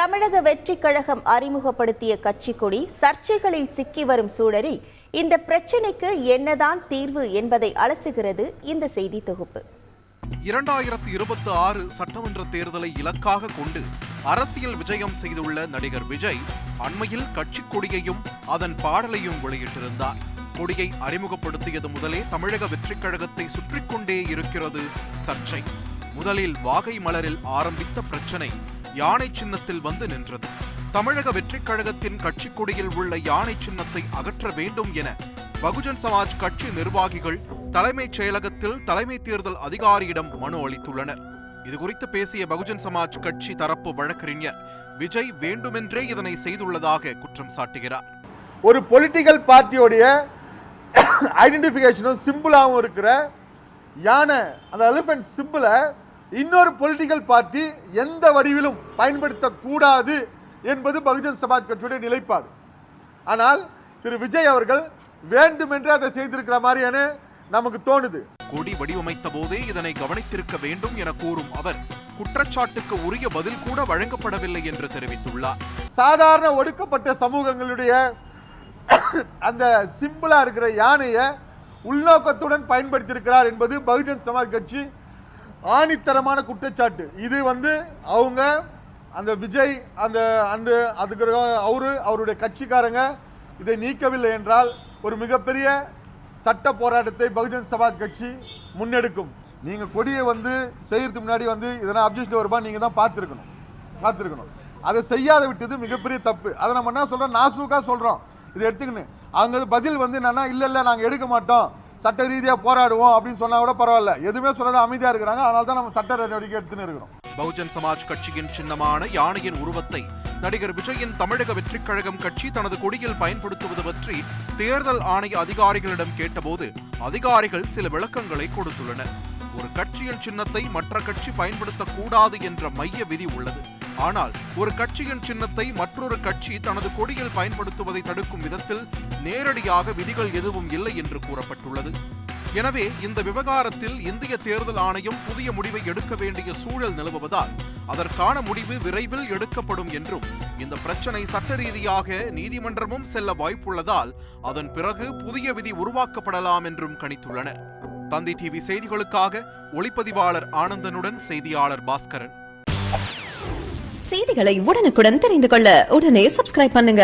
தமிழக வெற்றிக் கழகம் அறிமுகப்படுத்திய கட்சி கொடி சர்ச்சைகளில் சிக்கி வரும் சூழலில் இந்த பிரச்சினைக்கு என்னதான் தீர்வு என்பதை அலசுகிறது இந்த செய்தி தொகுப்பு. 2026 சட்டமன்ற தேர்தலை இலக்காக கொண்டு அரசியல் விஜயம் செய்துள்ள நடிகர் விஜய் அண்மையில் கட்சி கொடியையும் அதன் பாடலையும் வெளியிட்டிருந்தார். கொடியை அறிமுகப்படுத்தியது முதலே தமிழக வெற்றிக் கழகத்தை சுற்றிக் கொண்டே இருக்கிறது சர்ச்சை. முதலில் வாகை மலரில் ஆரம்பித்த பிரச்சனை யானை சின்னத்தில் வந்து நின்றது. தமிழக வெற்றிக் கழகத்தின் கட்சி கொடியில் உள்ள யானை சின்னத்தை அகற்ற வேண்டும் என பகுஜன் சமாஜ் கட்சி நிர்வாகிகள் தலைமைச் செயலகத்தில் தலைமை தேர்தல் அதிகாரியிடம் மனு அளித்துள்ளனர். இதுகுறித்து பேசிய பகுஜன் சமாஜ் கட்சி தரப்பு வழக்கறிஞர் விஜய் வேண்டுமென்றே இதனை செய்துள்ளதாக குற்றம் சாட்டுகிறார். ஒரு பொலிட்டிக்கல் பார்ட்டியோடைய ஐடென்டிஃபிகேஷனும் சிம்பிளாகவும் இருக்கிற யானை, அந்த எலிஃபென்ட் சிம்பிளை இன்னொரு பொலிட்டிக்கல் பார்ட்டி எந்த வடிவிலும் பயன்படுத்தக்கூடாது என்பது பகுஜன் சமாஜ் கட்சியுடைய நிலைப்பாடு. ஆனால் திரு விஜய் அவர்கள் வேண்டுமென்று அதை செய்திருக்கிற மாதிரியான நமக்கு தோணுது. கொடி வடிவமைத்த போதே இதனை கவனித்திருக்க வேண்டும் என கூறும் அவர் குற்றச்சாட்டுக்கு உரிய பதில் கூட வழங்கப்படவில்லை என்று தெரிவித்துள்ளார். சாதாரண ஒடுக்கப்பட்ட சமூகங்களுடைய அந்த சிம்பிளா இருக்கிற யானையை உள்நோக்கத்துடன் பயன்படுத்தியிருக்கிறார் என்பது பகுஜன் சமாஜ் கட்சி ஆணித்தரமான குற்றச்சாட்டு. இது அவங்க அந்த விஜய் அதுக்கு அவருடைய கட்சிக்காரங்க இதை நீக்கவில்லை என்றால் ஒரு மிகப்பெரிய சட்ட போராட்டத்தை பகுஜன் சமாஜ் கட்சி முன்னெடுக்கும். நீங்க கொடியை செய்யறதுக்கு முன்னாடி இதெல்லாம் அப்ஜெக்ஷன் வருமா நீங்க தான் பார்த்துருக்கணும். அதை செய்யாத விட்டது மிகப்பெரிய தப்பு. அதை நம்ம என்ன சொல்றோம், நாசூக்கா சொல்றோம். இதை எடுத்துக்கணும். அவங்க பதில் என்னன்னா இல்ல நாங்க எடுக்க மாட்டோம், சட்ட ரீதியா போராடுவோம் அப்படின்னு சொன்னா கூட பரவாயில்ல. எதுவுமே சொல்லாத அமைதியா இருக்கிறாங்க. அதனால தான் நம்ம சட்ட நடவடிக்கை எடுத்துன்னு இருக்கிறோம். பகுஜன் சமாஜ் கட்சியின் சின்னமான யானையின் உருவத்தை நடிகர் விஜயின் தமிழக வெற்றிக் கழகம் கட்சி தனது கொடியில் பயன்படுத்துவது பற்றி தேர்தல் ஆணைய அதிகாரிகளிடம் கேட்டபோது அதிகாரிகள் சில விளக்கங்களை கொடுத்துள்ளனர். ஒரு கட்சியின் சின்னத்தை மற்ற கட்சி பயன்படுத்தக்கூடாது என்ற மைய விதி உள்ளது. ஆனால் ஒரு கட்சியின் சின்னத்தை மற்றொரு கட்சி தனது கொடியில் பயன்படுத்துவதை தடுக்கும் விதத்தில் நேரடியாக விதிகள் எதுவும் இல்லை என்று கூறப்பட்டுள்ளது. எனவே இந்த விவகாரத்தில் இந்திய தேர்தல் ஆணையம் புதிய முடிவை எடுக்க வேண்டிய சூழல் நிலவுவதால் அதற்கான முடிவு விரைவில் எடுக்கப்படும் என்றும் இந்த பிரச்சனை சட்ட ரீதியாக நீதிமன்றமும் செல்ல வாய்ப்புள்ளதால் அதன் பிறகு புதிய விதி உருவாக்கப்படலாம் என்றும் கணித்துள்ளனர். தந்தி டிவி செய்திகளுக்காக ஒளிப்பதிவாளர் ஆனந்தனுடன் செய்தியாளர் பாஸ்கரன். செய்திகளை உடனுக்குடன் தெரிந்து கொள்ள உடனே சப்ஸ்கிரைப் பண்ணுங்க.